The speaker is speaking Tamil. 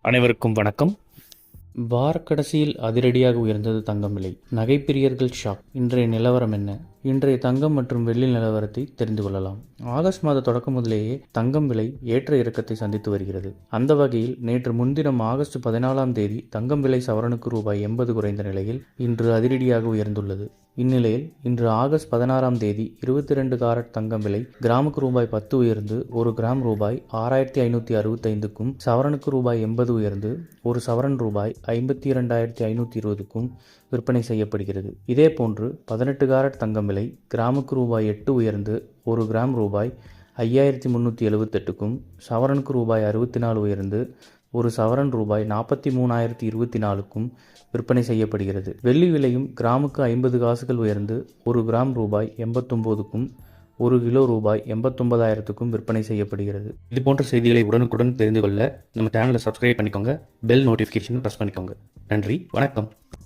அனைவருக்கும் வணக்கம். வாரக்கடைசியில் அதிரடியாக உயர்ந்தது தங்கம் விலை. நகைப்பிரியர்கள் ஷாக். இன்றைய நிலவரம் என்ன? இன்றைய தங்கம் மற்றும் வெள்ளி நிலவரத்தை தெரிந்து கொள்ளலாம். ஆகஸ்ட் மாத தொடக்கம் முதலேயே தங்கம் விலை ஏற்ற இறக்கத்தை சந்தித்து வருகிறது. அந்த வகையில் நேற்று முன்தினம் ஆகஸ்ட் 14ஆம் தேதி தங்கம் விலை சவரனுக்கு ரூபாய் 80 குறைந்த நிலையில் இன்று அதிரடியாக உயர்ந்துள்ளது. இந்நிலையில் இன்று ஆகஸ்ட் 16ஆம் தேதி 22 காரட் தங்கம் விலை கிராமுக்கு ரூபாய் 10 உயர்ந்து ஒரு கிராம் ரூபாய் 6565க்கும், சவரனுக்கு ரூபாய் 80 உயர்ந்து ஒரு சவரன் ரூபாய் 52,520க்கும் விற்பனை செய்யப்படுகிறது. இதேபோன்று 18 காரட் தங்கம் விலை கிராமுக்கு ரூபாய் 8 உயர்ந்து ஒரு கிராம் ரூபாய் 5378க்கும், சவரனுக்கு ரூபாய் 64 உயர்ந்து ஒரு சவரன் ரூபாய் 43,024க்கும் விற்பனை செய்யப்படுகிறது. வெள்ளி விலையும் கிராமுக்கு 50 காசுகள் உயர்ந்து ஒரு கிராம் ரூபாய் 89க்கும், ஒரு கிலோ ரூபாய் 89,000க்கும் விற்பனை செய்யப்படுகிறது. இது போன்ற செய்திகளை உடனுக்குடன் தெரிந்து கொள்ள நம்ம சேனலை சப்ஸ்கிரைப் பண்ணிக்கோங்க. பெல் நோட்டிஃபிகேஷன் ப்ரெஸ் பண்ணிக்கோங்க. நன்றி, வணக்கம்.